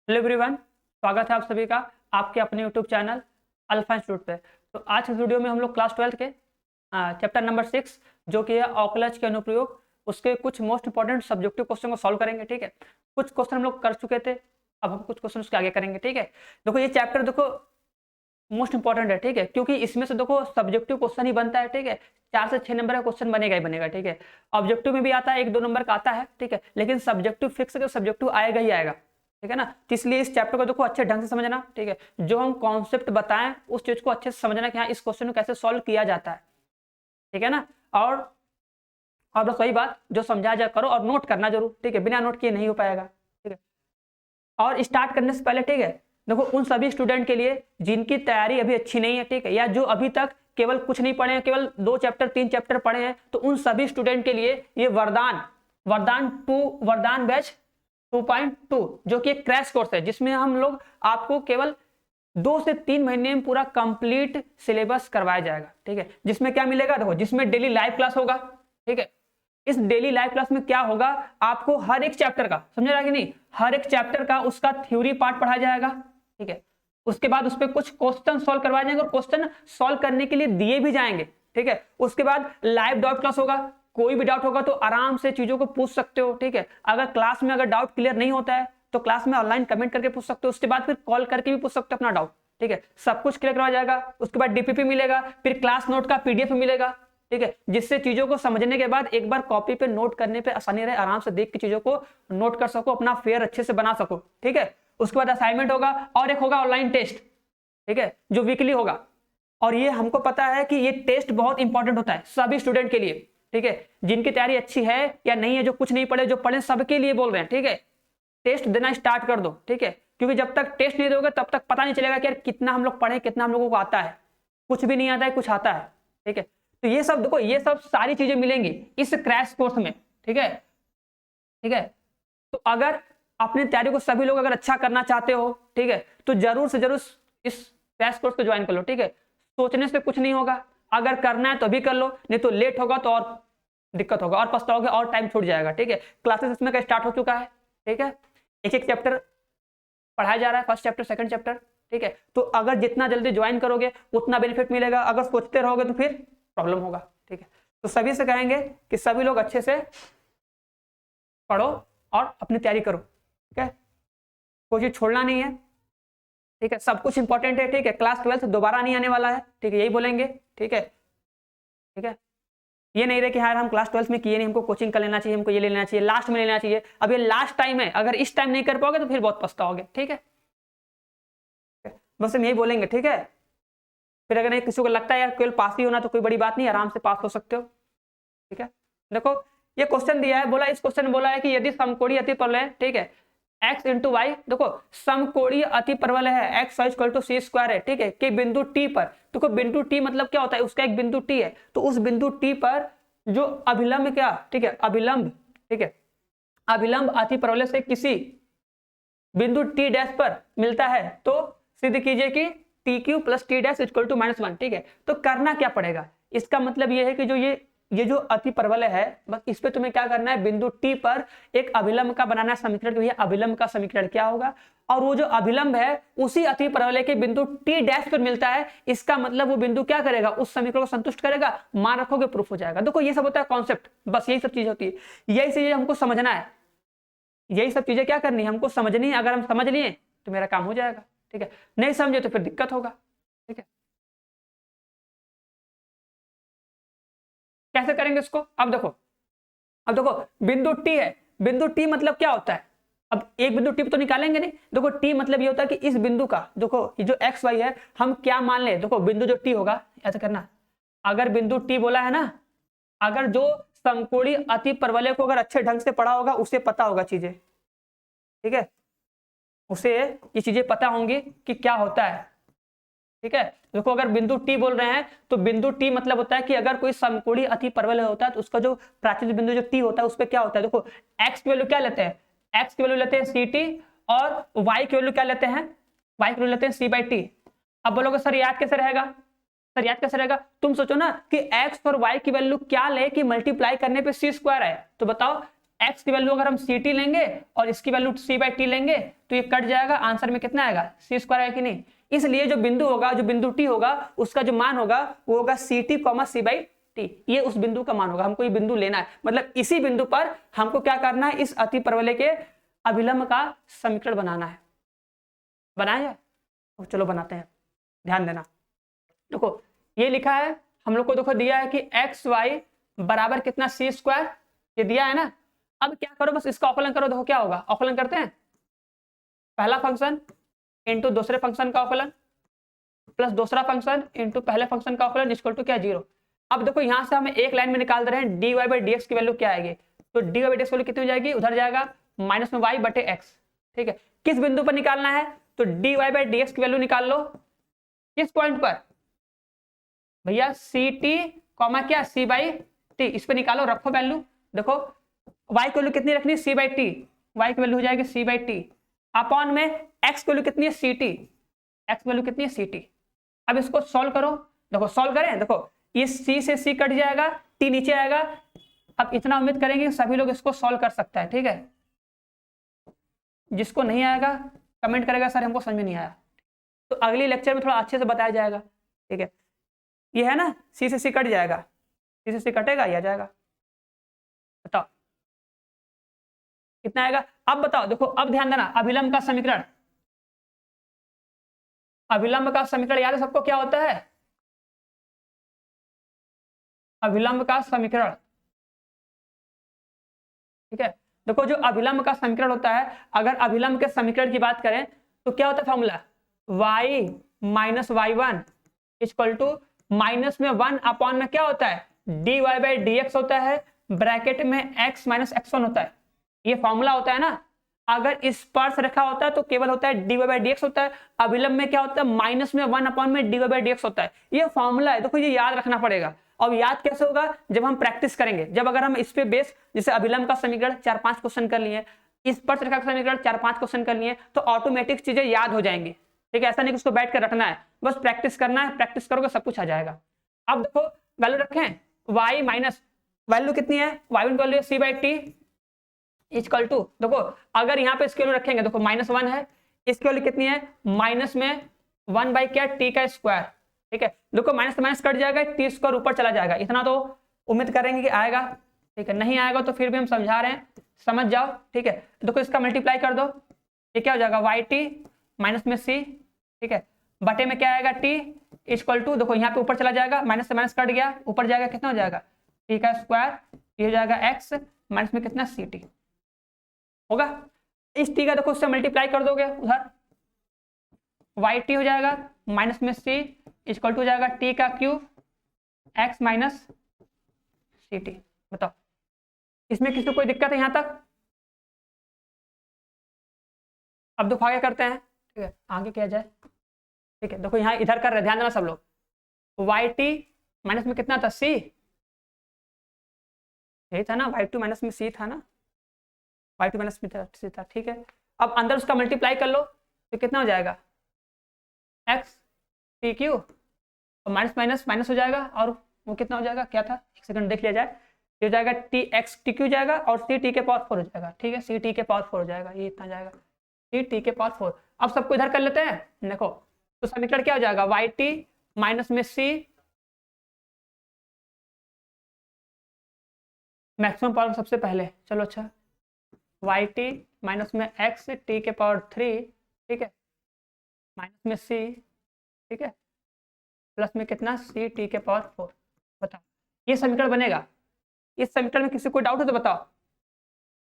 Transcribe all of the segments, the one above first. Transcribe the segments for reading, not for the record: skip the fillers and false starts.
Hello everyone, स्वागत है आप सभी का आपके अपने यूट्यूब चैनल अल्फा इंस्टीट्यूट पे। तो आज के वीडियो में हम लोग क्लास 12 के चैप्टर नंबर 6 जो कि है अवकलज के अनुप्रयोग, उसके कुछ मोस्ट इंपॉर्टेंट सब्जेक्टिव क्वेश्चन को सॉल्व करेंगे। ठीक है, कुछ क्वेश्चन हम लोग कर चुके थे, अब हम कुछ क्वेश्चन उसके आगे करेंगे। ठीक है, देखो ये चैप्टर देखो मोस्ट इंपॉर्टेंट है। ठीक है, क्योंकि इसमें से देखो सब्जेक्टिव क्वेश्चन ही बनता है। ठीक है, 4 से 6 नंबर का क्वेश्चन बनेगा ही बनेगा। ठीक है, ऑब्जेक्टिव में भी आता है, 1-2 नंबर का आता है। ठीक है, लेकिन सब्जेक्टिव फिक्स है, सब्जेक्टिव आएगा ही आएगा। ठीक है ना, तो इसलिए इस चैप्टर को देखो अच्छे ढंग से समझना। ठीक है, जो हम कॉन्सेप्ट बताएं उस चीज को अच्छे से समझना कि हाँ इस क्वेश्चन को कैसे सॉल्व किया जाता है। ठीक है ना, और बस वही बात जो समझा जा करो और नोट करना जरूर। ठीक है, बिना नोट किए नहीं हो पाएगा। ठीक है, और स्टार्ट करने से पहले ठीक है देखो उन सभी स्टूडेंट के लिए जिनकी तैयारी अभी अच्छी नहीं है, ठीक है, या जो अभी तक केवल कुछ नहीं पढ़े हैं, केवल 2 चैप्टर 3 चैप्टर पढ़े हैं, तो उन सभी स्टूडेंट के लिए ये वरदान बैच 2.2 जो कि एक क्रैश कोर्स है, जिसमें हम लोग आपको केवल 2 से 3 महीने में पूरा कंप्लीट सिलेबस करवाया जाएगा। ठीक है, जिसमें क्या मिलेगा देखो, जिसमें डेली लाइव क्लास होगा। ठीक है, इस डेली लाइव क्लास में क्या होगा, आपको हर एक चैप्टर का, समझ रहा कि नहीं, हर एक चैप्टर का उसका थ्योरी पार्ट पढ़ाया जाएगा। ठीक है, उसके बाद उस पर कुछ क्वेश्चन सॉल्व करवाए जाएंगे और क्वेश्चन सॉल्व करने के लिए दिए भी जाएंगे। ठीक है, उसके बाद लाइव डाउट क्लास होगा, कोई भी डाउट होगा तो आराम से चीजों को पूछ सकते हो। ठीक है, अगर क्लास में अगर डाउट क्लियर नहीं होता है तो क्लास में ऑनलाइन कमेंट करके पूछ सकते हो, उसके बाद फिर कॉल करके भी पूछ सकते हो अपना डाउट। ठीक है, सब कुछ क्लियर करवाया जाएगा। उसके बाद डीपीपी मिलेगा, फिर क्लास नोट का पीडीएफ मिलेगा। ठीक है, जिससे चीजों को समझने के बाद एक बार कॉपी पे नोट करने पे आसानी रहे, आराम से देख के चीजों को नोट कर सको, अपना फेयर अच्छे से बना सको। ठीक है, उसके बाद असाइनमेंट होगा और एक होगा ऑनलाइन टेस्ट। ठीक है, जो वीकली होगा, और ये हमको पता है कि ये टेस्ट बहुत इंपॉर्टेंट होता है सभी स्टूडेंट के लिए। ठीक है, जिनकी तैयारी अच्छी है या नहीं है, जो कुछ नहीं पढ़े, जो पढ़े, सबके लिए बोल रहे हैं। ठीक है, टेस्ट देना स्टार्ट कर दो। ठीक है, क्योंकि जब तक टेस्ट नहीं दोगे तब तक पता नहीं चलेगा कि यार कितना हम लोग पढ़े, कितना हम लोगों को आता है। कुछ भी नहीं आता है, कुछ आता है। ठीक है, तो ये सब देखो, ये सब सारी चीजें मिलेंगी इस क्रैश कोर्स में। ठीक है, ठीक है, तो अगर अपनी तैयारी को सभी लोग अगर अच्छा करना चाहते हो, ठीक है, तो जरूर से जरूर इस क्रैश कोर्स को ज्वाइन कर लो। ठीक है, सोचने से कुछ नहीं होगा, अगर करना है तो अभी कर लो, नहीं तो लेट होगा तो और दिक्कत होगा और पछताओगे और टाइम छूट जाएगा। ठीक है, क्लासेस इसमें का स्टार्ट हो चुका है। ठीक है, एक एक चैप्टर पढ़ाया जा रहा है, फर्स्ट चैप्टर, सेकंड चैप्टर। ठीक है, तो अगर जितना जल्दी ज्वाइन करोगे उतना बेनिफिट मिलेगा, अगर सोचते रहोगे तो फिर प्रॉब्लम होगा। ठीक है, तो सभी से कहेंगे कि सभी लोग अच्छे से पढ़ो और अपनी तैयारी करो। ठीक है, कोई चीज छोड़ना नहीं है। ठीक है, सब कुछ इंपॉर्टेंट है। ठीक है, क्लास 12 दोबारा नहीं आने वाला है। ठीक है, यही बोलेंगे। ठीक है, ठीक है, ये नहीं रहे कि यार हम क्लास 12 में किए नहीं, हमको कोचिंग कर लेना चाहिए, हमको ये ले लेना चाहिए, लास्ट में लेना चाहिए। अब ये लास्ट टाइम है, अगर इस टाइम नहीं कर पाओगे तो फिर बहुत पछताओगे। ठीक है, बस हम यही बोलेंगे। ठीक है, फिर अगर नहीं किसी को लगता है यार केवल पास ही होना तो कोई बड़ी बात नहीं, आराम से पास हो सकते हो। ठीक है, देखो ये क्वेश्चन दिया है, बोला इस क्वेश्चन में बोला है कि यदि समकोणीय अतिपरवल है, ठीक है, x इंटू वाई, देखो समकोणीय अतिपरवल है x equal to c square है। ठीक है, कि बिंदु t पर, देखो बिंदु t मतलब क्या होता है, उसका एक बिंदु t है, तो उस बिंदु t पर जो अभिलंब क्या, ठीक है, अभिलंब, ठीक है, अभिलंब अतिपरवल से किसी बिंदु t डैश पर मिलता है, तो सिद्ध कीजिए कि t q plus t dash equal to -1। ठीक है, तो करना क्या पड़ेगा, इसका मतलब ये है कि जो ये जो अतिपरवलय है, बस इस पे तुम्हें क्या करना है, बिंदु टी पर एक अभिलंब का बनाना समीकरण, कि भैया अभिलंब का समीकरण क्या होगा, और वो जो अभिलंब है उसी अतिपरवलय के बिंदु टी डैश पर मिलता है, इसका मतलब वो बिंदु क्या करेगा, उस समीकरण को संतुष्ट करेगा, मान रखोगे प्रूफ हो जाएगा। देखो ये सब होता है कॉन्सेप्ट, बस यही सब चीज होती है, यही चीजें हमको समझना है, यही सब चीजें क्या करनी है, हमको समझनी है। अगर हम समझ लिए तो मेरा काम हो जाएगा। ठीक है, नहीं समझे तो फिर दिक्कत होगा। ठीक है, कैसे करेंगे इसको, अब देखो बिंदु टी है, बिंदु टी मतलब क्या होता है, अब एक बिंदु टी तो निकालेंगे नहीं, देखो टी मतलब ये होता है कि इस बिंदु का, देखो ये जो एक्स वाई है हम क्या मान ले, देखो बिंदु जो टी होगा, ऐसा करना, अगर बिंदु टी बोला है ना, अगर जो समकोणीय अतिपरवलय को अगर अच्छे ढंग से पढ़ा होगा उसे पता होगा चीजें। ठीक है, उसे ये चीजें पता होंगी कि क्या होता है। ठीक है, देखो अगर बिंदु टी बोल रहे हैं तो बिंदु टी मतलब होता है कि अगर कोई समकोणीय अतिपरवलय होता है तो उसका जो प्राचीन बिंदु जो टी होता है उस पर क्या होता है, देखो एक्स की वैल्यू क्या लेते हैं, एक्स की वैल्यू लेते हैं सी टी, और वाई की वैल्यू क्या लेते हैं, वाई की वैल्यू लेते हैं सी बाई टी। अब बोलोगे सर याद कैसे रहेगा, सर याद कैसे रहेगा, तुम सोचो ना कि एक्स और वाई की वैल्यू क्या ले कि मल्टीप्लाई करने पे सी स्क्वायर है, तो बताओ x की वैल्यू अगर हम ct लेंगे और इसकी वैल्यू c/t लेंगे तो ये कट जाएगा, आंसर में कितना आएगा c² आएगा कि नहीं। इसलिए जो बिंदु होगा, जो बिंदु t होगा, उसका जो मान होगा वो होगा ct, c/t। ये उस बिंदु का मान होगा। हमको ये बिंदु लेना है, मतलब इसी बिंदु पर हमको क्या करना है, इस अति परवलय के अभिलंब का समीकरण बनाना है। बनाया जाए तो चलो बनाते हैं, ध्यान देना। देखो ये लिखा है हम लोग को, देखो दिया है कि एक्स वाई बराबर कितना c², ये दिया है ना। अब क्या करो, बस इसका अवकलन करो, देखो क्या होगा। अवकलन करते हैं, पहला फंक्शन इंटू दूसरे फंक्शन का अवकलन प्लस दूसरा फंक्शन इंटू पहले फंक्शन का अवकलन इक्वल टू क्या 0। अब देखो यहां से हमें एक लाइन में निकाल दे रहे हैं dy/dx की वैल्यू क्या आएगी, तो dy/dx वैल्यू कितनी हो जाएगी, उधर जाएगा माइनस में y/x। ठीक है, किस बिंदु पर निकालना है, तो dy/dx की वैल्यू निकाल लो किस पॉइंट पर भैया, ct क्या c/t, इस पे निकालो, रखो वैल्यू। देखो y की वैल्यू कितनी रखनी है, c/t, y की वैल्यू हो जाएगी c/t अपॉन में x की वैल्यू कितनी है ct, x की वैल्यू कितनी है ct। अब इसको सॉल्व करो, देखो सॉल्व करें, देखो ये c से c कट जाएगा, t नीचे आएगा। अब इतना उम्मीद करेंगे सभी लोग इसको सॉल्व कर सकता है, ठीक है। जिसको नहीं आएगा कमेंट करेगा सर हमको समझ में नहीं आया, तो अगली लेक्चर में थोड़ा अच्छे से बताया जाएगा, ठीक है। ये है ना, सी से सी कट जाएगा, सी से सी कटेगा, या जाएगा, बताओ कितना आएगा। अब बताओ, देखो अब ध्यान देना, अभिलंब का समीकरण, अभिलंब का समीकरण याद है सबको क्या होता है, अभिलंब का समीकरण, ठीक है। देखो जो अभिलंब का समीकरण होता है, अगर अभिलंब के समीकरण की बात करें तो क्या होता है formula, y minus y1 equal to minus में 1 अपॉन में क्या होता है dy/dx होता है, ब्रैकेट में x माइनस x1 होता है। ये फॉर्मूला होता है ना। अगर स्पर्श रेखा होता है तो केवल होता है dy/dx होता है, अभिलंब में क्या होता है माइनस में 1 अपॉन में dy/dx होता है। ये फॉर्मूला है, देखो ये याद रखना पड़ेगा। अब याद कैसे होगा, जब हम प्रैक्टिस करेंगे, जब अगर हम इस पे बेस, जैसे अभिलंब का समीकरण 4-5 क्वेश्चन कर लिए, स्पर्श रेखा का समीकरण 4-5 क्वेश्चन कर लिए, तो ऑटोमेटिक चीजें याद हो जाएंगी, ठीक है। ऐसा नहीं कि उसको बैठ कर रखना है, बस प्रैक्टिस करना है, प्रैक्टिस करोगे सब कुछ आ जाएगा। अब देखो वैल्यू रखें, y माइनस वैल्यू कितनी है, y1 की वैल्यू c/t इक्वल टू, देखो अगर यहाँ पे इसकी वैल्यू रखेंगे, देखो -1 है, इसकी वैल्यू कितनी है माइनस में 1 बाई क्या t का स्क्वायर, ठीक है। देखो माइनस से माइनस कट जाएगा, t स्क्वायर ऊपर चला जाएगा, इतना तो उम्मीद करेंगे कि आएगा, ठीक है। नहीं आएगा तो फिर भी हम समझा रहे हैं, समझ जाओ, ठीक है। देखो इसका मल्टीप्लाई कर दो, ये क्या हो जाएगा yt माइनस में c, ठीक है, बटे में क्या आएगा t इक्वल टू, देखो यहाँ पे ऊपर चला जाएगा, माइनस से माइनस कट गया, ऊपर जाएगा कितना हो जाएगा t का स्क्वायर, ये हो जाएगा x माइनस में कितना ct होगा। इस t का देखो उससे मल्टीप्लाई कर दोगे उधर, yt हो जाएगा माइनस में c इक्वल टू हो जाएगा t का क्यूब x माइनस ct। बताओ इसमें किसी को कोई दिक्कत है यहाँ तक। अब देखो आगे करते हैं, ठीक है, आगे किया जाए, ठीक है। देखो यहाँ इधर कर रहे, ध्यान देना सब लोग, yt माइनस में कितना था c, यही था ना, y2 माइनस में c था ना, y2 माइनस में c था, ठीक है। अब अंदर उसका मल्टीप्लाई कर लो तो कितना हो जाएगा x t क्यू, और माइनस माइनस माइनस हो जाएगा, और वो कितना हो जाएगा, क्या था, एक सेकंड देख लिया जाए, ये हो जाएगा टी एक्स टी क्यू जाएगा, और सी टी के पावर 4 हो जाएगा, ठीक है, सी टी के पावर 4 हो जाएगा, ये इतना जाएगा सी टी के पावर 4। अब सबको इधर कर लेते हैं, देखो तो समीकरण क्या हो जाएगा, वाई टी माइनस में सी मैक्सिमम पावर सबसे पहले, चलो अच्छा, वाई टी माइनस में एक्स टी के पावर 3, ठीक है, माइनस में सी, ठीक है, प्लस में कितना सी टी के पावर 4। बताओ ये समीकरण बनेगा। इस समीकरण में किसी को डाउट है तो बताओ,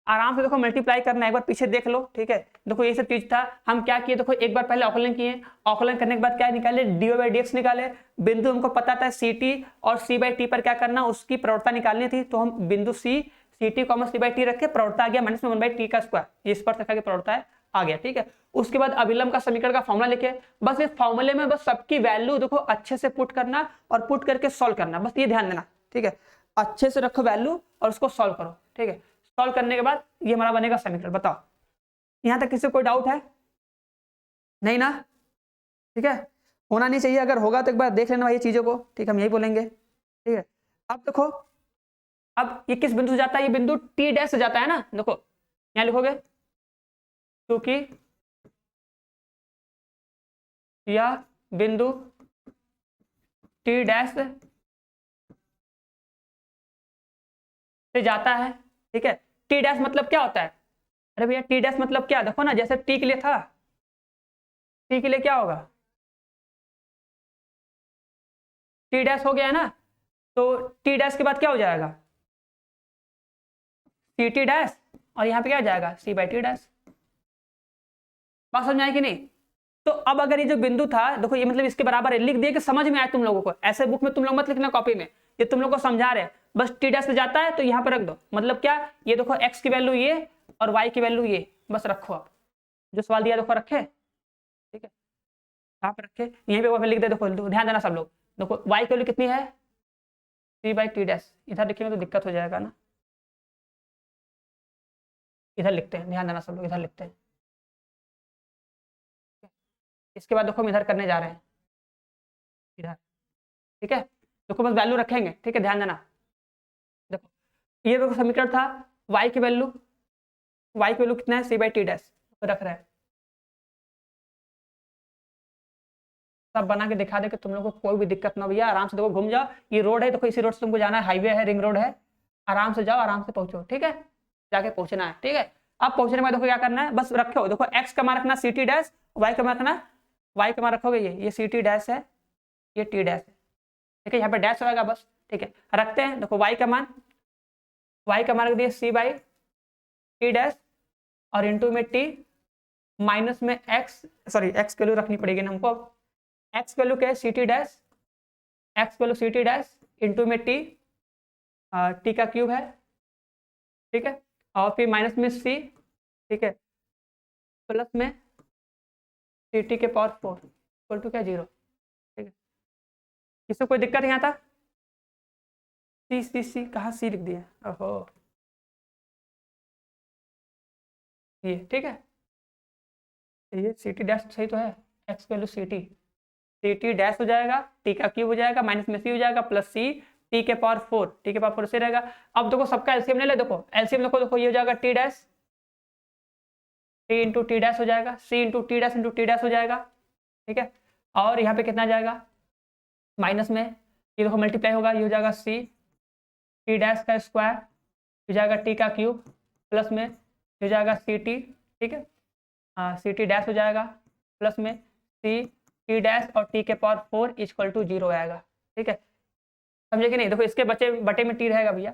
आराम से देखो मल्टीप्लाई करना है, एक बार पीछे देख लो, ठीक है। देखो ये सब चीज था, हम क्या किए, देखो एक बार पहले अवकलन किए, अवकलन करने के बाद क्या निकाले, dy/dx निकाले, बिंदु हमको पता था ct और c/t पर क्या करना, उसकी प्रवणता निकालनी थी, तो हम बिंदु c ct c/t रखे, प्रवणता आ गया माइनस में 1/t का स्क्वायर, ये स्पर्श रेखा की प्रवणता है, आ गया, ठीक है। उसके बाद अभिलंब का समीकरण का फॉर्मूला लिखे, बस इस फॉर्मूले में बस सबकी वैल्यू देखो अच्छे से पुट करना और पुट करके सॉल्व करना, बस ये ध्यान देना, ठीक है। अच्छे से रखो वैल्यू और उसको सॉल्व करो, ठीक है। सॉल्व करने के बाद ये हमारा बनेगा समीकरण। बताओ यहां तक किसी को कोई डाउट है, नहीं ना, ठीक है, होना नहीं चाहिए, अगर होगा तो एक बार देख लेना ये चीजों को, ठीक है, हम यही बोलेंगे, ठीक है। अब देखो अब ये किस बिंदु से जाता है, ये बिंदु टी डैश से जाता है ना, देखो यहां लिखोगे क्योंकि यह बिंदु टी डैश से जाता है, ठीक है। टी डैश मतलब क्या होता है, अरे भैया टी डैश मतलब क्या, देखो ना जैसे टी के लिए था, टी के लिए क्या होगा, टी डैश हो गया है ना, तो टी डैश के बाद क्या हो जाएगा, सी टी डैश, और यहाँ पे क्या हो जाएगा, सी बाई टी डैश। बात समझ में आई कि नहीं। तो अब अगर ये जो बिंदु था, देखो ये मतलब इसके बराबर है, लिख दिए कि समझ में आए तुम लोगों को, ऐसे बुक में तुम लोग मत लिखना कॉपी में, ये तुम लोग को समझा रहे हैं, बस टी डैश से जाता है तो यहाँ पर रख दो, मतलब क्या, ये देखो एक्स की वैल्यू ये और वाई की वैल्यू ये, बस रखो आप, जो सवाल दिया देखो रखे, ठीक है, आप रखे यहीं पे, लिख दे, देखो ध्यान देना सब लोग, देखो वाई की वैल्यू कितनी है, सी बाई टी डैश, इधर लिखेंगे तो दिक्कत हो जाएगा ना, इधर लिखते हैं, ध्यान देना सब लोग, इधर लिखते हैं। इसके बाद देखो हम इधर करने जा रहे हैं, इधर, ठीक है, देखो बस वैल्यू रखेंगे, ठीक है, ध्यान देना। देखो ये देखो समीकरण था, y की वैल्यू, कितना है, सी बाई टी डैश रख रहे हैं, सब बना के दिखा दे कि तुम लोग को कोई भी दिक्कत ना भैया, आराम से देखो घूम जाओ, ये रोड है, देखो इसी रोड से तुमको जाना है, हाईवे है, रिंग रोड है, आराम से जाओ, आराम से पहुंचो, ठीक है, जाके पहुंचना है, ठीक है। अब पहुंचने में देखो क्या करना है, बस रखो, देखो एक्स का मान रखना सी टी डैश, वाई का मान रखना, वाई का मान रखोगे ये सी टी डैश है, ये टी डैश है, ठीक है, यहाँ पे डैश होगा बस, ठीक है, रखते हैं, देखो वाई का मान रख दिए सी बाई टी डैश, और इंटू में टी, माइनस में एक्स, सॉरी एक्स वैल्यू रखनी पड़ेगी ना हमको, अब एक्स वैल्यू क्या है, c t dash, x value c t dash into में टी, टी का क्यूब है, ठीक है, और फिर माइनस में सी, ठीक है, प्लस में सी टी के पावर 4 इक्वल टू क्या, 0, ठीक है। किसी कोई दिक्कत यहाँ तक, सी सी सी कहाँ सी लिख दिया, ओहो ये, ठीक है, ये सी टी डैश सही तो है, x value c t dash हो जाएगा, टी का क्यूब हो जाएगा, माइनस में सी हो जाएगा, प्लस सी टी के पावर 4, टी के पावर 4 से रहेगा। अब देखो सबका एलसीएम ले ले, देखो एलसीएम देखो ये हो जाएगा T dash, T into T dash हो जाएगा, सी इंटू टी डैश हो जाएगा, ठीक है, और यहाँ पे कितना जाएगा, माइनस में ये देखो मल्टीप्लाई होगा, ये हो जाएगा सी टी डैश का स्क्वायर, हो जाएगा टी का क्यूब, प्लस में हो जाएगा सी टी, ठीक है, सी टी डैश हो जाएगा, प्लस में सी टी डैश और टी के पावर 4 इक्वल टू 0 आएगा, ठीक है, समझे कि नहीं। देखो इसके बटे में टी रहेगा भैया,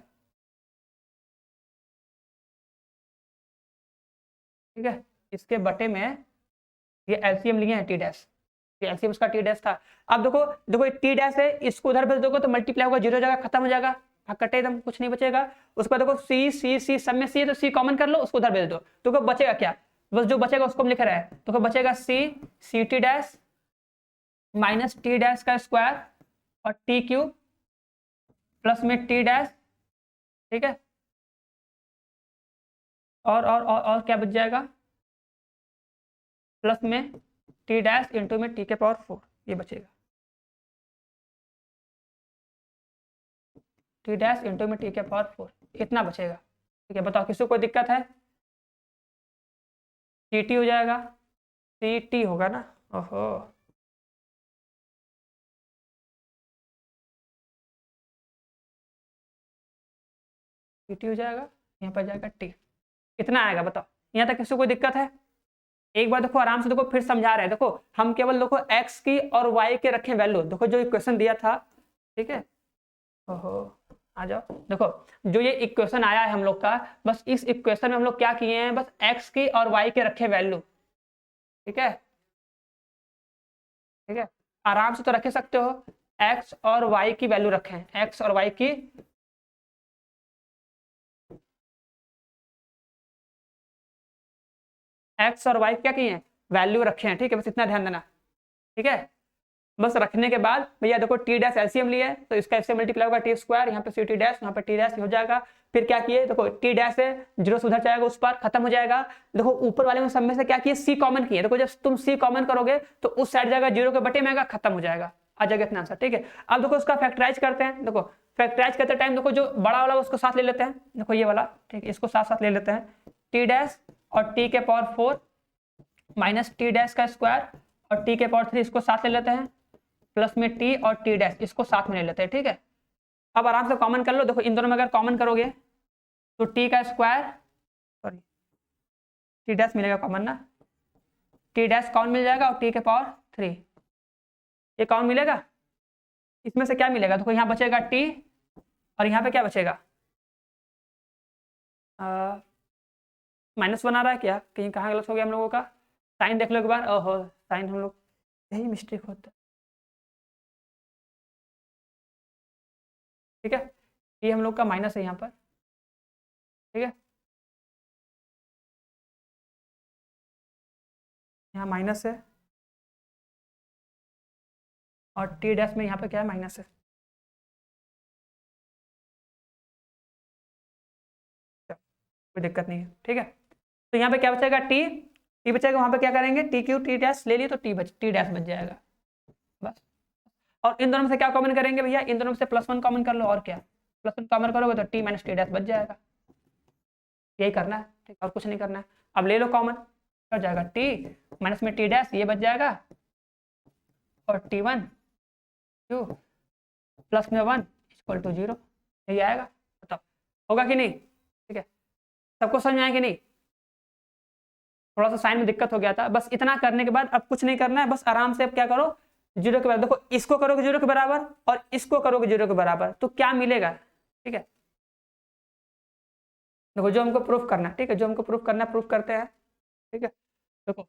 ठीक है, इसके बटे में ये एलसीएम लिए हैं टी डैश, ये एलसीएम उसका टी डैश था। अब देखो ये टी डैश है, इसको उधर भेज दोगे तो मल्टीप्लाई होगा, 0 जगह खत्म हो जाएगा, कटे एकदम कुछ नहीं बचेगा। उसके बाद देखो सी सी सी सब में सी है तो सी कॉमन कर लो, उसको उधर भेज दो, तो बचेगा क्या, बस जो बचेगा उसको हम लिख रहे हैं, तो बचेगा c t dash minus t dash का स्क्वायर और टी क्यूब प्लस में टी डैश, ठीक है, और क्या बच जाएगा, प्लस में टी डैश इंटू में टी के पावर 4, ये बचेगा, टी डैश इंटू में टी के पावर 4 इतना बचेगा, ठीक है। बताओ किसी को कोई दिक्कत है, सी टी हो जाएगा, सी टी होगा ना, ओहो सी टी हो जाएगा, यहाँ पर जाएगा टी, कितना आएगा बताओ, यहाँ तक किसी को कोई दिक्कत है। एक बार देखो आराम से देखो, फिर समझा रहे हैं, देखो हम केवल देखो x की और y के रखें वैल्यू, देखो जो इक्वेशन दिया था, ठीक है, ओहो आ जाओ, देखो जो ये इक्वेशन आया है हम लोग का, बस इस इक्वेशन में हम लोग क्या किए हैं, बस x की और y के रखे वैल्यू, ठीक है, ठीक है, आराम से तो रखे सकते हो, x और y की वैल्यू रखें, x और y की एक्स और वाई क्या किए हैं, वैल्यू रखे हैं, ठीक है, बस इतना ध्यान देना, ठीक है। बस रखने के बाद भैया देखो टी डैश एलसीएम लिया है तो इसका इससे मल्टीप्लाई होगा टी स्क्वायर, यहाँ पे सी टी डैश, यहाँ पे टी डैश हो जाएगा, फिर क्या किए, देखो टी डैश है, 0 से उधर जाएगा, उस पर खत्म हो जाएगा। देखो ऊपर वाले में सब में से क्या किए, सी कॉमन किए, देखो जब तुम सी कॉमन करोगे तो उस साइड जाएगा, 0 के बटे में आएगा, खत्म हो जाएगा, आ जाएगा इतना आंसर, ठीक है। अब देखो उसका फैक्टराइज करते हैं, देखो फैक्टराइज करते टाइम देखो जो बड़ा वाला उसको साथ ले लेते हैं, देखो ये वाला, ठीक है, इसको साथ साथ ले लेते हैं, टी डैश और टी के पावर 4 माइनस टी डैश का स्क्वायर और टी के पावर 3 इसको साथ ले लेते हैं, प्लस में टी और टी डैश इसको साथ में ले लेते हैं, ठीक है। अब आराम से कॉमन कर लो, देखो इन दोनों में अगर कॉमन करोगे तो टी का स्क्वायर सॉरी टी डैश मिलेगा कॉमन ना, टी डैश कॉमन मिल जाएगा और टी के पावर 3 ये कॉमन मिलेगा। इसमें से क्या मिलेगा, देखो यहाँ बचेगा टी और यहाँ पे क्या बचेगा, -1 आ रहा है क्या, कहीं कहाँ गलत हो गया हम लोगों का, साइन देख लो एक बार, ओहो साइन हम लोग यही मिस्टेक होता है, ठीक है, ये हम लोग का माइनस है यहाँ पर, ठीक है, यहाँ माइनस है और टी डैश में यहाँ पे क्या है माइनस है, कोई दिक्कत नहीं है, ठीक है। तो यहाँ पे क्या बचेगा टी, टी बचेगा, वहां पे क्या करेंगे टी क्यू टी डैश ले लिए तो टी डैश बच जाएगा बस। और इन दोनों में से क्या कॉमन करेंगे भैया, इन दोनों में से +1 कॉमन कर लो, और क्या +1 कॉमन करोगे तो टी माइनस टी डैश बच जाएगा, यही करना है, ठीक, और कुछ नहीं करना है। अब ले लो कॉमन, हो जाएगा टी माइनस में टी डैश ये बच जाएगा और T1 क्यू प्लस में 1 इक्वल टू 0, यही आएगा, बताओ होगा कि नहीं, ठीक है, सबको समझ में आया कि नहीं। थोड़ा सा साइन में दिक्कत हो गया था, बस इतना करने के बाद अब कुछ नहीं करना है, बस आराम से अब क्या करो 0 के बराबर, देखो इसको करोगे 0 के बराबर और इसको करोगे 0 के बराबर तो क्या मिलेगा, ठीक है, देखो जो हमको प्रूफ करना है, ठीक है, जो हमको प्रूफ करना है प्रूफ करते हैं, ठीक है। देखो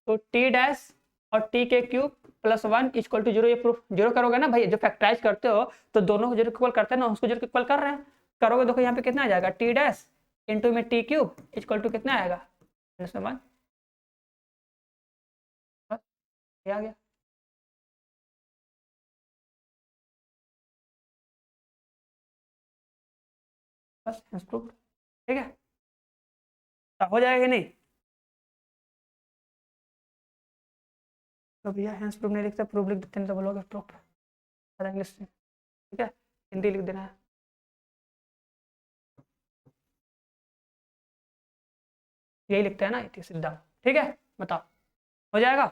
तो टी डैश और टी के क्यूब प्लस 1 इक्वल टू 0, ये प्रूफ 0 करोगे ना भाई, जो फैक्टराइज करते हो तो दोनों को 0 इक्वल करते हैं ना, उसको 0 इक्वल कर रहे हैं, करोगे देखो यहाँ पे कितना आ जाएगा टी डैश इंटू में टी क्यूब इक्वल टू कितना आएगा -1, बस ये आ गया, बस प्रूफ, ठीक है, तो हो जाएगा कि नहीं। तो भैया हैंस प्रूफ नहीं लिखते, प्रूफ लिख देते हैं तो बोलोगे प्रूफ इंग्लिश से, ठीक है, हिंदी लिख देना है, यही लिखते हैं ना इति सिद्धांत, ठीक है, बताओ हो जाएगा,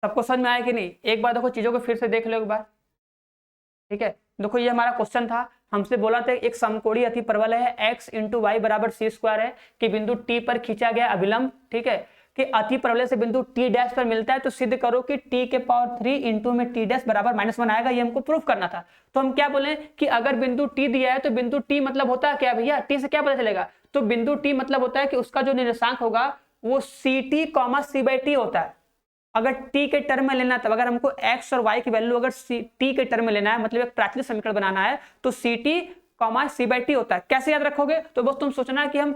सबको समझ में आया कि नहीं। एक बार देखो चीजों को फिर से देख लो एक बार, ठीक है, देखो ये हमारा क्वेश्चन था, हमसे बोला था एक समकोणीय अतिप्रबल है x इंटू वाई बराबर c² है कि बिंदु t पर खींचा गया अभिलंब, ठीक है, कि अतिप्रबल से बिंदु t डैश पर मिलता है तो सिद्ध करो कि t के पावर 3 इंटू में t डैश बराबर -1 आएगा, ये हमको प्रूफ करना था। तो हम क्या बोले कि अगर बिंदु t दिया है तो बिंदु t मतलब होता है क्या भैया, t से क्या पता चलेगा, तो बिंदु t मतलब होता है कि उसका जो निर्देशांक होगा वो ct, c/t होता है। अगर t के टर्म में लेना है, तब अगर हमको x और y की वैल्यू अगर t के टर्म में लेना है, मतलब एक प्राचलिक समीकरण बनाना है तो ct, c/t होता है। कैसे याद रखोगे, तो बस तुम सोचना कि हम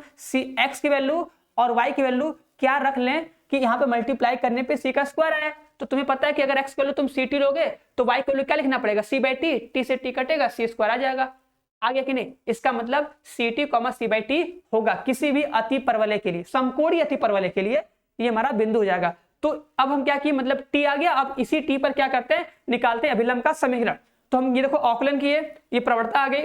x की वैल्यू और y की वैल्यू क्या रख लें कि यहाँ पे मल्टीप्लाई करने पे c का स्क्वायर आया, तो तुम्हें पता है कि अगर x की वैल्यू तुम ct लोगे तो y की वैल्यू क्या लिखना पड़ेगा c/t, t से t कटेगा c² आ जाएगा, आ गया कि नहीं। इसका मतलब ct, c/t होगा किसी भी अति परवलय के लिए, समकोणीय अति परवलय के लिए ये हमारा बिंदु हो जाएगा। तो अब हम क्या किए, मतलब t आ गया, अब इसी t पर क्या करते हैं, निकालते हैं अभिलंब का समीकरण। तो हम ये देखो आकलन किए, ये प्रवणता आ गई,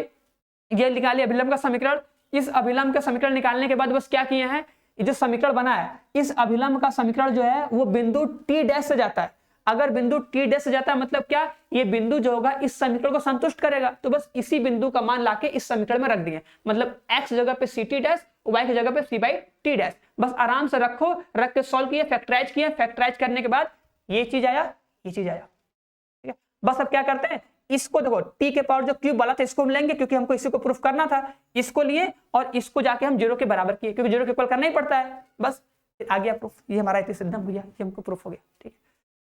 ये निकालिए अभिलंब का समीकरण। इस अभिलंब का समीकरण निकालने के बाद बस क्या किए हैं, ये जो समीकरण बना है इस अभिलंब का समीकरण जो है वो बिंदु t डैश से जाता है। अगर बिंदु t डैश से जाता है मतलब क्या, ये बिंदु जो होगा इस समीकरण को संतुष्ट करेगा, तो बस इसी बिंदु का मान लाके इस समीकरण में रख दिए, मतलब x जगह पे ct डैश, y की जगह पे c/t डैश, बस आराम से रखो, रख के सॉल्व किए, फैक्टराइज किए, फैक्टराइज करने के बाद ये चीज आया, ये चीज आया, ठीक है। बस अब क्या करते हैं, इसको देखो t के पावर जो क्यूब वाला था इसको हम लेंगे क्योंकि हमको इसी को प्रूफ करना था, इसको लिए और इसको जाके हम 0 के बराबर किए क्योंकि 0 के इक्वल करना ही पड़ता है, बस आ गया प्रूफ, ये हमारा इति सिद्धांत भैया, ये हमको प्रूफ हो गया, ठीक है।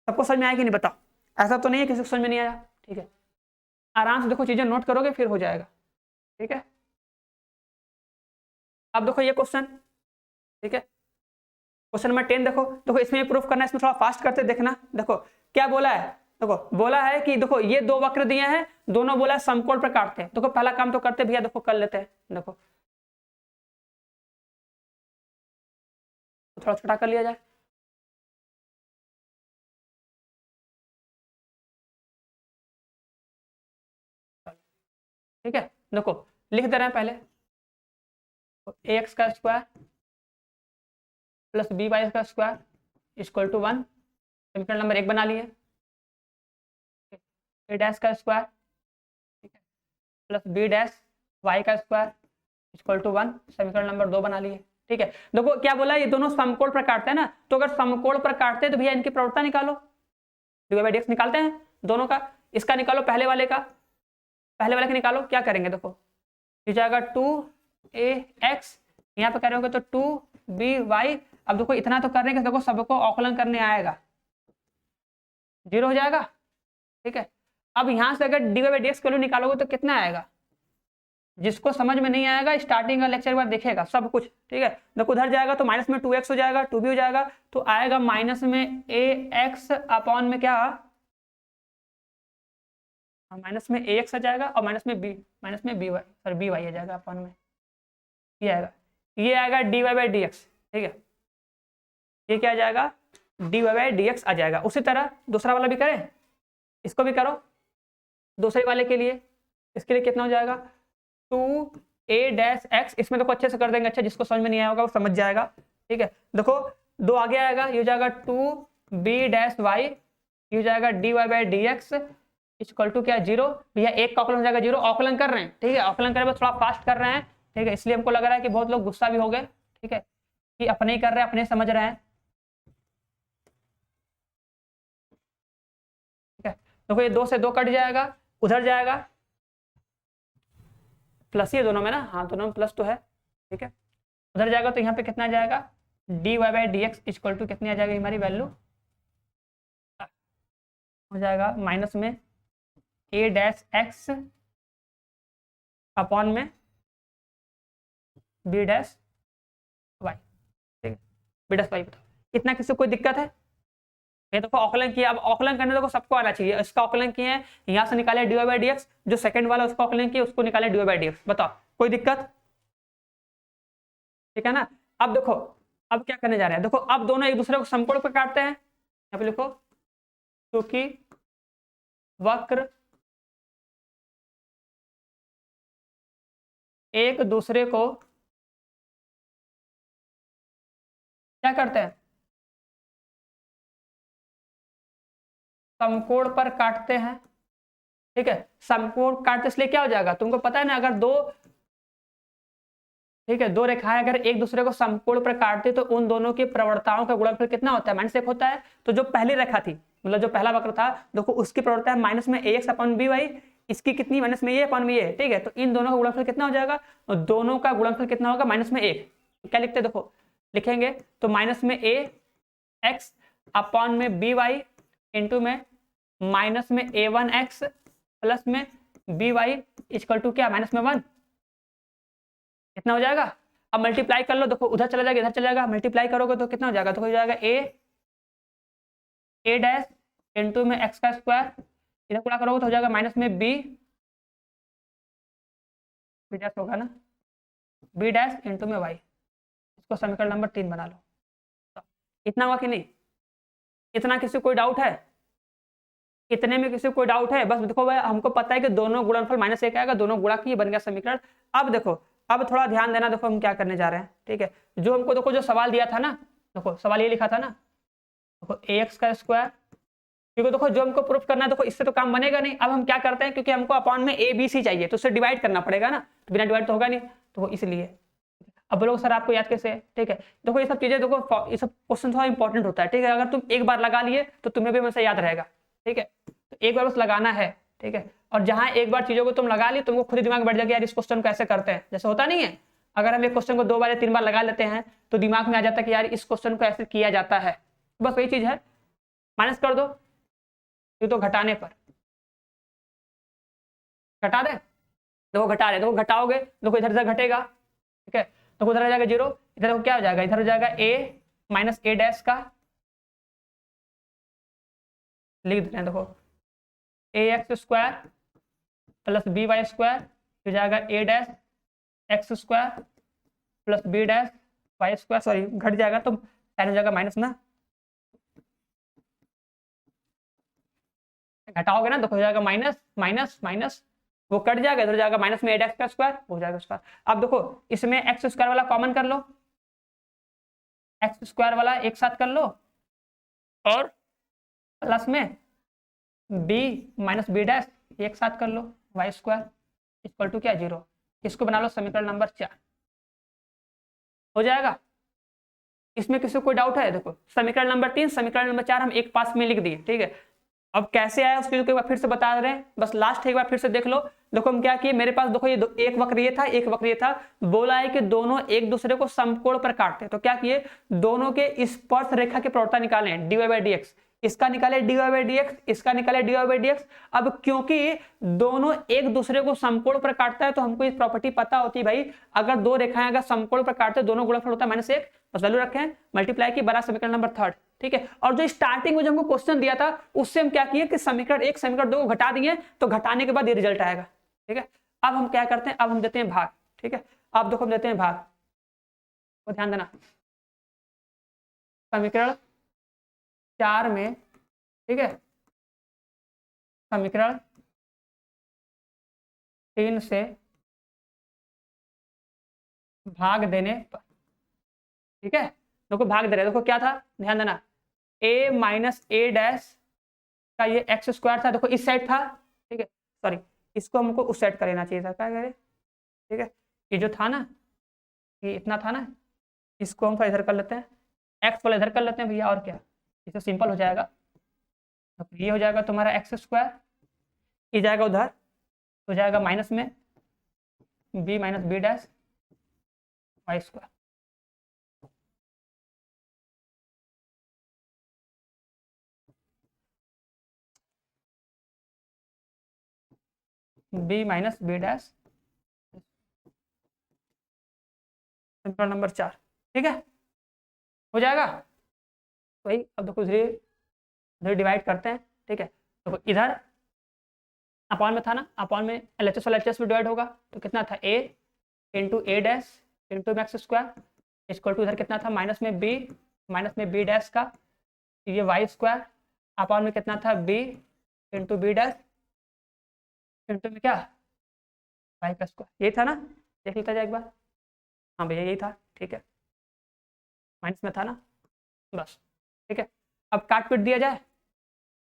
सबको समझ में आया कि नहीं बताओ, ऐसा तो नहीं है किसी को समझ में नहीं आया, ठीक है, आराम से देखो चीजें नोट करोगे फिर हो जाएगा, ठीक है। अब देखो ये क्वेश्चन, ठीक है, क्वेश्चन नंबर 10 देखो, देखो इसमें प्रूफ करना है, इसमें थोड़ा फास्ट करते देखना, देखो क्या बोला है, देखो बोला है कि देखो ये दो वक्र दिए हैं, दोनों बोला है समकोण पर काटते हैं, देखो पहला काम तो करते भैया, देखो कर लेते हैं, देखो थोड़ा छोटा कर लिया जाए, ठीक है, देखो लिख दे रहे हैं पहले, तो ax का स्क्वायर प्लस by का स्क्वायर इक्वल टू 1, समीकरण नंबर 1 बना लिए। a डैश का स्क्वायर, ठीक है, प्लस b डैश y का स्क्वायर इक्वल टू 1, समीकरण नंबर 2 बना लिए। ठीक है, देखो क्या बोला, ये दोनों समकोण पर काटते हैं ना, तो अगर समकोण पर काटते हैं तो भैया इनकी प्रवणता निकालो, dy बाई dx निकालते हैं दोनों का, इसका निकालो पहले वाले का, पहले वाले का निकालो, क्या करेंगे देखो, ये जाएगा 2ax, यहाँ पे करेंगे तो 2by, अब देखो इतना तो कर रहे हैं कि देखो सबको औकलन करने आएगा, 0 हो जाएगा। ठीक है, अब यहाँ से अगर dy बाई dx की वैल्यू निकालोगे तो कितना आएगा, जिसको समझ में नहीं आएगा स्टार्टिंग का लेक्चर बार देखेगा सब कुछ। ठीक है, देखो उधर जाएगा तो माइनस में 2x हो जाएगा, 2b हो जाएगा, तो आएगा माइनस में ax अपॉन में क्या, माइनस में ax आ जाएगा और माइनस में by सॉरी by आ जाएगा अपॉन में, ये आएगा dy बाई dx। ठीक है, ये क्या आ जाएगा, dy बाई dx आ जाएगा। उसी तरह दूसरा वाला भी करें, इसको भी करो दूसरे वाले के लिए, इसके लिए कितना हो जाएगा 2a डैश x, इसमें देखो अच्छे से कर देंगे, अच्छा जिसको समझ में नहीं आया होगा वो समझ जाएगा। ठीक है, देखो 2 आगे आएगा, ये हो जाएगा 2b डैश y, ये हो जाएगा dy by dx equal to क्या 0, भैया एक का औकलन हो जाएगा 0, औकलन कर रहे हैं। ठीक है, औकलन कर रहे हैं थोड़ा फास्ट कर रहे हैं। ठीक है, इसलिए हमको लग रहा है कि बहुत लोग गुस्सा भी हो गए। ठीक है, कि अपने ही कर रहे हैं, अपने समझ रहे हैं। ठीक है, देखो ये 2 से 2 कट जाएगा, उधर जाएगा प्लस, ये दोनों में ना, हाँ दोनों में प्लस तो है। ठीक है, उधर जाएगा तो यहाँ पे कितना आ जाएगा dy by dx equal to कितनी आ जाएगी हमारी वैल्यू, हो जाएगा माइनस में a डैश x अपॉन में b डैश y। ठीक है, b डैश y बताओ, इतना किसी को कोई दिक्कत है? ये देखो औकलन किया, अब औकलन करने देखो सबको आना चाहिए, इसका औकलन किए हैं, यहाँ से निकाले dy बाई dx, जो सेकंड वाला उसका औकलन किया उसको निकाले dy बाई dx, बताओ कोई दिक्कत? ठीक है ना, अब देखो अब क्या करने जा रहे हैं, देखो अब दोनों एक दूसरे को समकोण पर काटते हैं, यहाँ पे लिखो क्योंकि वक्र एक दूसरे को क्या करते हैं, समकोण पर काटते हैं। ठीक है, समकोण काटते इसलिए क्या हो जाएगा तुमको पता है ना, अगर दो, ठीक है, दो रेखाएं अगर एक दूसरे को समकोण पर काटते तो उन दोनों की प्रवणताओं का गुणनफल कितना होता है, -1 होता है। तो जो पहली रेखा थी, मतलब जो पहला वक्र था, देखो उसकी प्रवणता है माइनस में ax अपॉन by, इसकी कितनी माइनस में a अपॉन में a। ठीक है, तो इन दोनों का गुणनफल कितना हो जाएगा, और दोनों का गुणनफल कितना होगा -1। क्या लिखते हैं देखो, लिखेंगे तो माइनस में ax अपॉन में by इंटू में माइनस में a1x प्लस में by इक्वल टू क्या -1, कितना हो जाएगा। अब मल्टीप्लाई कर लो, देखो उधर चला जाएगा इधर चला जाएगा, मल्टीप्लाई करोगे तो कितना हो जाएगा, तो हो जाएगा a डैश इंटू में x का स्क्वायर, इधर गुणा करोगे तो हो जाएगा माइनस में b डैश होगा ना, b डैश इंटू में y, इसको समीकरण नंबर 3 बना लो। तो इतना हुआ कि नहीं, इतना किसी कोई डाउट है, इतने में किसी कोई डाउट है? बस देखो भाई हमको पता है कि दोनों गुणनफल -1 आएगा, दोनों गुणा किए बन गया समीकरण। अब देखो अब थोड़ा ध्यान देना, देखो हम क्या करने जा रहे हैं। ठीक है, जो हमको देखो जो सवाल दिया था ना, देखो सवाल ये लिखा था ना, देखो ax का स्क्वायर, क्योंकि देखो जो हमको प्रूफ करना है, देखो इससे तो काम बनेगा नहीं। अब हम क्या करते हैं, क्योंकि हमको अपॉन में a b c चाहिए तो उससे डिवाइड करना पड़ेगा ना, तो बिना डिवाइड तो होगा नहीं, तो इसलिए। अब बोलो सर आपको याद कैसे है? ठीक है, देखो ये सब चीजें, देखो ये सब क्वेश्चन थोड़ा इंपॉर्टेंट होता है। ठीक है, अगर तुम एक बार लगा लिए तो तुम्हें भी हमेशा याद रहेगा। ठीक है, तो एक बार बस लगाना है। ठीक है, और जहां एक बार चीजों को तुम लगा ली, तुमको खुद ही दिमाग में बैठ जाएगा यार इस क्वेश्चन को ऐसे करते हैं, जैसे होता नहीं है, अगर हम एक क्वेश्चन को 2 बार या 3 बार लगा लेते हैं तो दिमाग में आ जाता है कि यार इस क्वेश्चन को ऐसे किया जाता है। बस वही चीज है, माइनस कर दो, ये तो घटाने पर घटा दे, देखो घटा रहे, देखो घटाओगे, देखो इधर से घटेगा। ठीक है, तो उधर आ जाएगा 0, इधर क्या हो जाएगा, इधर हो जाएगा a माइनस a डैश का, लिख देते हैं देखो ax square plus by square हो जाएगा a dash x square plus b dash y square, sorry घट जाएगा तो साइन हो जाएगा माइनस ना, घटाओगे ना, देखो हो जाएगा माइनस माइनस माइनस वो कट जाएगा, इधर जाएगा माइनस में 8x का स्क्वायर हो जाएगा स्क्वायर। अब देखो इसमें एक्स स्क्वायर वाला कॉमन कर लो, एक्स स्क्वायर वाला एक साथ कर लो और प्लस में बी माइनस बी डैश एक साथ कर लो, वाई स्क्वायर इक्वल टू क्या 0। इसको बना लो समीकरण नंबर 4, हो जाएगा। इसमें किसी को कोई डाउट है? देखो समीकरण नंबर 3 समीकरण नंबर 4 हम एक पास में लिख दिए, ठीक है। अब कैसे आया उस चीज को एक बार फिर से बता रहे हैं, बस लास्ट एक बार फिर से देख लो। देखो हम क्या किए, मेरे पास देखो ये एक वक्र ये था, एक वक्र ये था, बोला है कि दोनों एक दूसरे को समकोण पर काटते हैं, तो क्या किए, दोनों के स्पर्श रेखा की प्रवणता निकाले dy by dx, इसका निकाले dy by dx, इसका निकाले dy by dx। अब क्योंकि दोनों एक दूसरे को समकोण पर काटता है तो हमको इस प्रॉपर्टी पता होती है भाई, अगर दो रेखाएं अगर समकोण पर काटते हैं दोनों गुणनफल होता है -1, बस वैल्यू रखे हैं, मल्टीप्लाई की, बड़ा समीकरण नंबर 3, ठीक है। और जो स्टार्टिंग में जो हमको क्वेश्चन दिया था उससे हम क्या किए कि समीकरण 1 समीकरण 2 को घटा दिए, तो घटाने के बाद ये रिजल्ट आएगा, ठीक है। अब हम क्या करते हैं, अब हम देते हैं भाग, ठीक है। अब देखो हम देते हैं भाग, तो ध्यान देना समीकरण 4 में, ठीक है, समीकरण 3 से भाग देने पर, ठीक है। देखो भाग दे रहे, देखो क्या था, ध्यान देना, a माइनस ए डैश का ये एक्स स्क्वायर था, देखो इस साइड था, ठीक है, सॉरी इसको हमको उस साइड कर लेना चाहिए था, क्या करे, ठीक है। ये जो था ना, ये इतना था ना, इसको हम इधर कर लेते हैं, एक्स वाला इधर कर लेते हैं भैया, और क्या, इससे सिंपल हो जाएगा। तो ये हो जाएगा तुम्हारा एक्स स्क्वायर, ये जाएगा उधर, हो जाएगा माइनस में b minus b dash y square, b minus b dash, समीकरण नंबर 4, ठीक है, हो जाएगा। वही अब देखो इधर डिवाइड करते हैं, ठीक है। तो इधर अपॉन में था ना, अपॉन में एलएचएस वाला एचएस में डिवाइड होगा, तो कितना था a into a dash into max square equal to इधर कितना था माइनस में b डैश का ये वाई स्क्वायर, अपॉन में कितना था b into b dash into में क्या वाई का स्क्वायर, यही था ना, देख लेता जाए एक बार, हाँ भैया यही था, ठीक है, माइनस में था ना, बस ठीक है। अब काट पीट दिया जाए,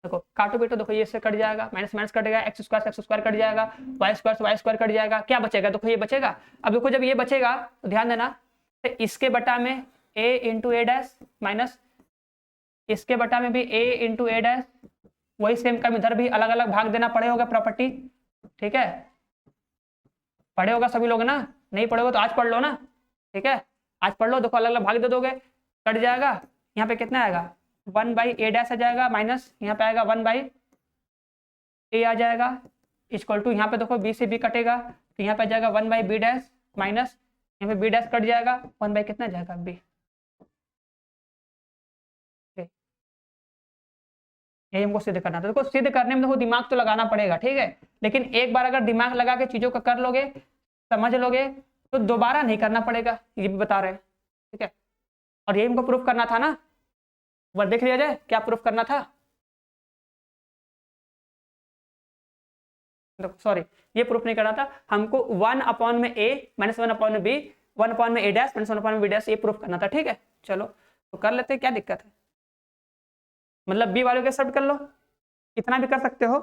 देखो काटो बेटो, देखो ये से कट जाएगा, माइनस माइनस कटेगा, एक्स स्क्वायर से एक्स स्क्वायर कट जाएगा, वाई स्क्वायर से वाई स्क्वायर कट जाएगा, क्या बचेगा, देखो ये बचेगा। अब देखो जब ये बचेगा तो ध्यान देना, तो इसके बटा में a into a dash minus इसके बटा में भी a इंटू ए डैश, वही सेम कम इधर भी अलग अलग भाग देना पड़े होगा प्रॉपर्टी, ठीक है, पढ़े होगा सभी लोग ना, नहीं पढ़े हो तो आज पढ़ लो ना, ठीक है, आज पढ़ लो, देखो अलग अलग भाग दे दोगे, कट जाएगा, यहाँ पे कितना आएगा 1 बाई ए डैश आ जाएगा, माइनस यहाँ पे आएगा 1 बाई ए आ जाएगा, इक्वल टू यहाँ पे देखो बी से बी कटेगा, तो यहाँ पे आ जाएगा 1 बाई बी डैश माइनस यहाँ पे बी डैश कट जाएगा, 1 बाई कितना जाएगा बी, यही हमको सिद्ध करना था। देखो सिद्ध करने में देखो दिमाग तो लगाना पड़ेगा, ठीक है, लेकिन एक बार अगर दिमाग लगा के चीजों को कर लोगे, समझ लोगे, तो दोबारा नहीं करना पड़ेगा, ये भी बता रहे हैं, ठीक है। और यही हमको प्रूफ करना था ना, वर्ड देख लिया जाए क्या प्रूफ करना था, सॉरी ये प्रूफ नहीं करना था हमको, 1 अपॉन में a माइनस 1 अपॉन में b 1 अपॉन में a डैश माइनस 1 अपॉन में b डैश, ये प्रूफ करना था, ठीक है। चलो तो कर लेते हैं, क्या दिक्कत है, मतलब b वाले के सब कर लो, इतना भी कर सकते हो,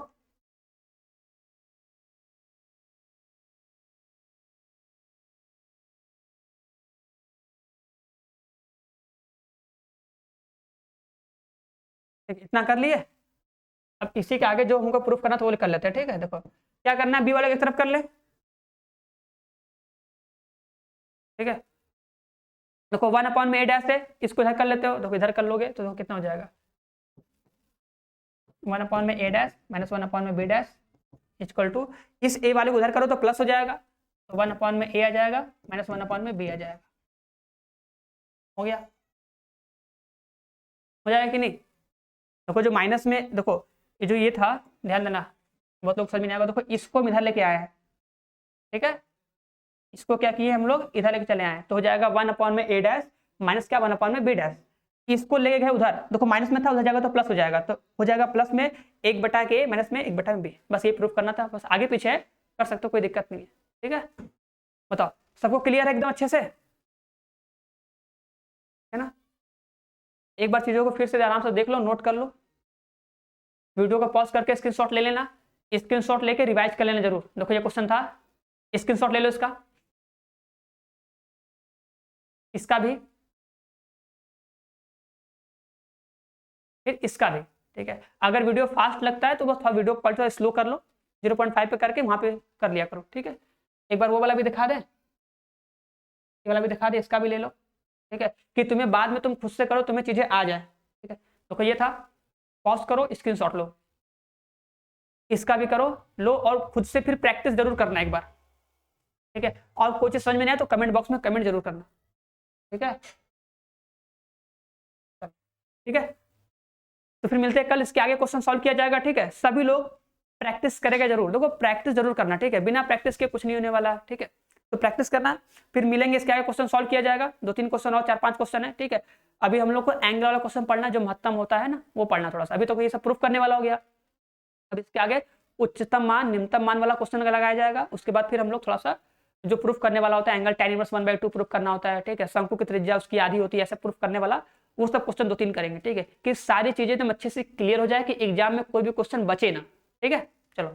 इतना कर लिए। अब इसी के आगे जो हमको प्रूफ करना था वो कर लेते हैं, ठीक है। देखो क्या करना है, बी वाले की तरफ कर ले, ठीक है। देखो 1 अपॉन में ए डैश है, इसको इधर कर लेते हो, देखो इधर कर लोगे तो कितना हो जाएगा 1 अपॉन में ए डैश माइनस 1 अपॉन में बी डैश इक्वल टू, इस ए वाले को उधर करो तो प्लस हो जाएगा, तो 1 अपॉन में ए आ जाएगा माइनस 1 अपॉन में बी आ जाएगा, हो गया, हो जाएगा कि नहीं। देखो जो माइनस में, देखो ये जो ये था, ध्यान देना बहुत लोग समझ में नहीं आएगा, देखो इसको हम इधर लेके आए हैं, ठीक है, इसको क्या किए हम लोग इधर लेके चले आए, तो हो जाएगा 1 अपॉन में ए डैश माइनस क्या 1 अपॉन में बी डैश, इसको लेके गए उधर, देखो माइनस में था उधर जाएगा तो प्लस हो जाएगा, तो हो जाएगा प्लस में 1 बटा के माइनस में 1 बटा में बी, बस ये प्रूफ करना था, बस आगे पीछे कर सकते हो, कोई दिक्कत नहीं है। ठीक है, बताओ सबको क्लियर है एकदम अच्छे से, है ना? एक बार चीजों को फिर से आराम से देख लो, नोट कर लो, वीडियो को पॉज करके स्क्रीनशॉट ले लेना, स्क्रीनशॉट लेके रिवाइज कर लेना जरूर। देखो ये क्वेश्चन था, स्क्रीनशॉट ले लो इसका, इसका भी, फिर इसका भी। ठीक है, अगर वीडियो फास्ट लगता है तो बस थोड़ा वीडियो पर थोड़ा स्लो कर लो, 0.5 पे करके वहां पे कर लिया करो। ठीक है, एक बार वो वाला भी दिखा दे, ये वाला भी दिखा दे, इसका भी ले लो। ठीक है, कि तुम्हें बाद में तुम खुद से करो, तुम्हें चीजें आ जाए। ठीक है, तो ये था, पॉज करो, स्क्रीनशॉट लो, इसका भी करो, लो, और खुद से फिर प्रैक्टिस जरूर करना एक बार। ठीक है, और कोई चीज समझ में नहीं आए तो कमेंट बॉक्स में कमेंट जरूर करना। ठीक है, ठीक है, तो फिर मिलते हैं कल, इसके आगे क्वेश्चन सॉल्व किया जाएगा। ठीक है, सभी लोग प्रैक्टिस करेगा जरूर, देखो प्रैक्टिस जरूर करना। ठीक है, बिना प्रैक्टिस के कुछ नहीं होने वाला। ठीक है, तो प्रैक्टिस करना, फिर मिलेंगे, इसके आगे क्वेश्चन सॉल्व किया जाएगा। 2-3 क्वेश्चन और 4-5 क्वेश्चन है। ठीक है, अभी हम लोग को एंगल वाला क्वेश्चन पढ़ना, जो महत्तम होता है ना, वो पढ़ना थोड़ा सा। अभी तो ये सब प्रूफ करने वाला हो गया, अब इसके आगे उच्चतम मान निम्नतम मान वाला क्वेश्चन लगाया जाएगा। उसके बाद फिर हम लोग थोड़ा सा जो प्रूफ करने वाला होता है, एंगल tan इनवर्स 1/2 प्रूफ करना होता है। ठीक है, शंकु की त्रिज्या उसकी आधी होती है, ऐसा प्रूफ करने वाला, वो सब क्वेश्चन 2-3 करेंगे। ठीक है, कि सारी चीजें एकदम अच्छे से क्लियर हो जाए कि एग्जाम में कोई भी क्वेश्चन बचे ना। ठीक है, चलो।